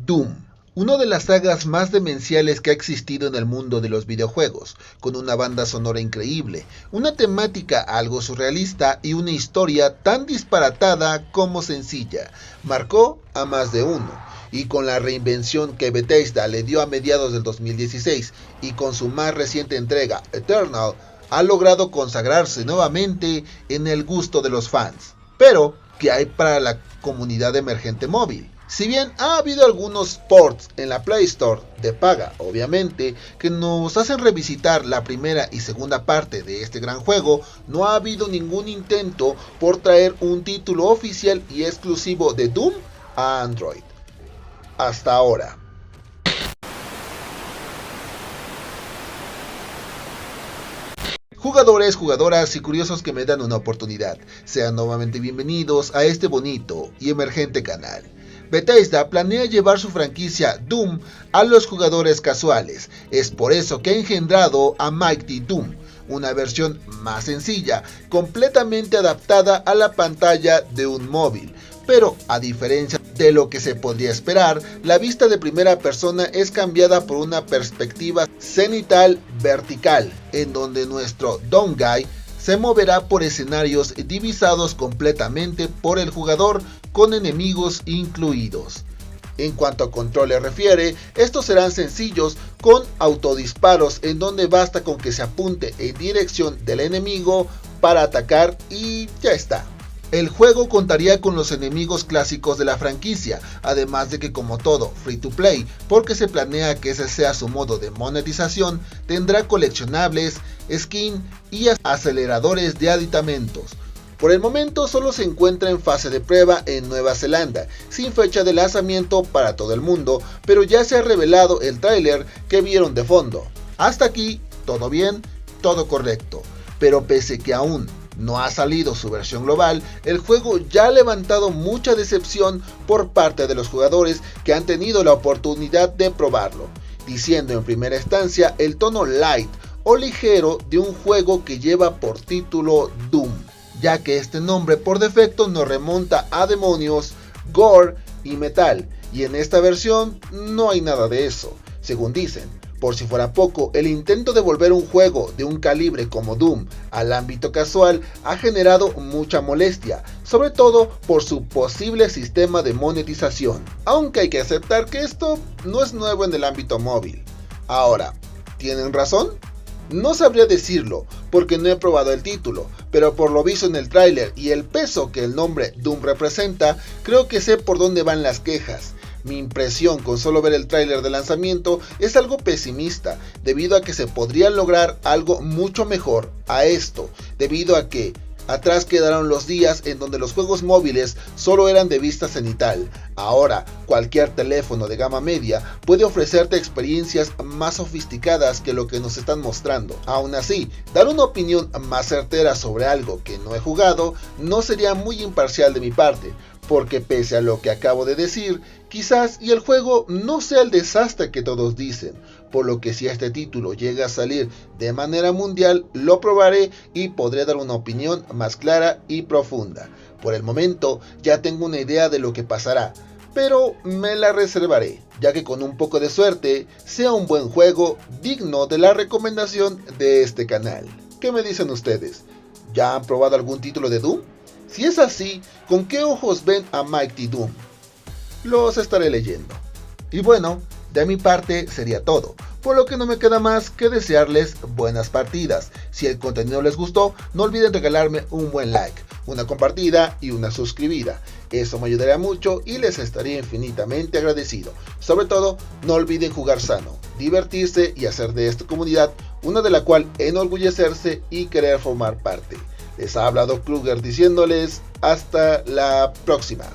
Doom, una de las sagas más demenciales que ha existido en el mundo de los videojuegos, con una banda sonora increíble, una temática algo surrealista y una historia tan disparatada como sencilla, marcó a más de uno. Y con la reinvención que Bethesda le dio a mediados del 2016 y con su más reciente entrega, Eternal, ha logrado consagrarse nuevamente en el gusto de los fans. Pero, ¿qué hay para la comunidad emergente móvil? Si bien ha habido algunos ports en la Play Store, de paga obviamente, que nos hacen revisitar la primera y segunda parte de este gran juego, no ha habido ningún intento por traer un título oficial y exclusivo de Doom a Android. Hasta ahora. Jugadores, jugadoras y curiosos que me dan una oportunidad, sean nuevamente bienvenidos a este bonito y emergente canal. Bethesda planea llevar su franquicia Doom a los jugadores casuales, es por eso que ha engendrado a Mighty Doom, una versión más sencilla, completamente adaptada a la pantalla de un móvil, pero a diferencia de lo que se podría esperar, la vista de primera persona es cambiada por una perspectiva cenital vertical, en donde nuestro Doom Guy se moverá por escenarios divisados completamente por el jugador, con enemigos incluidos. En cuanto a control se refiere, estos serán sencillos con autodisparos en donde basta con que se apunte en dirección del enemigo para atacar y ya está. El juego contaría con los enemigos clásicos de la franquicia, además de que como todo free to play, porque se planea que ese sea su modo de monetización, tendrá coleccionables, skin y aceleradores de aditamentos. Por el momento solo se encuentra en fase de prueba en Nueva Zelanda, sin fecha de lanzamiento para todo el mundo, pero ya se ha revelado el tráiler que vieron de fondo. Hasta aquí, todo bien, todo correcto, pero pese que aún no ha salido su versión global, el juego ya ha levantado mucha decepción por parte de los jugadores que han tenido la oportunidad de probarlo, diciendo en primera instancia el tono light o ligero de un juego que lleva por título Doom, ya que este nombre por defecto nos remonta a demonios, gore y metal, y en esta versión no hay nada de eso, según dicen. Por si fuera poco, el intento de volver un juego de un calibre como Doom al ámbito casual ha generado mucha molestia, sobre todo por su posible sistema de monetización, aunque hay que aceptar que esto no es nuevo en el ámbito móvil. Ahora, ¿tienen razón? No sabría decirlo, porque no he probado el título, pero por lo visto en el tráiler y el peso que el nombre Doom representa, creo que sé por dónde van las quejas. Mi impresión con solo ver el tráiler de lanzamiento es algo pesimista, debido a que se podría lograr algo mucho mejor a esto, debido a que atrás quedaron los días en donde los juegos móviles solo eran de vista cenital. Ahora, cualquier teléfono de gama media puede ofrecerte experiencias más sofisticadas que lo que nos están mostrando. Aún así, dar una opinión más certera sobre algo que no he jugado no sería muy imparcial de mi parte, porque pese a lo que acabo de decir, quizás y el juego no sea el desastre que todos dicen, por lo que si este título llega a salir de manera mundial, lo probaré y podré dar una opinión más clara y profunda. Por el momento ya tengo una idea de lo que pasará, pero me la reservaré, ya que con un poco de suerte sea un buen juego digno de la recomendación de este canal. ¿Qué me dicen ustedes? ¿Ya han probado algún título de Doom? Si es así, ¿con qué ojos ven a Mighty Doom? Los estaré leyendo. Y bueno, de mi parte sería todo, por lo que no me queda más que desearles buenas partidas. Si el contenido les gustó, no olviden regalarme un buen like, una compartida y una suscribida. Eso me ayudaría mucho y les estaría infinitamente agradecido. Sobre todo, no olviden jugar sano, divertirse y hacer de esta comunidad una de la cual enorgullecerse y querer formar parte. Les ha hablado Kruger diciéndoles hasta la próxima.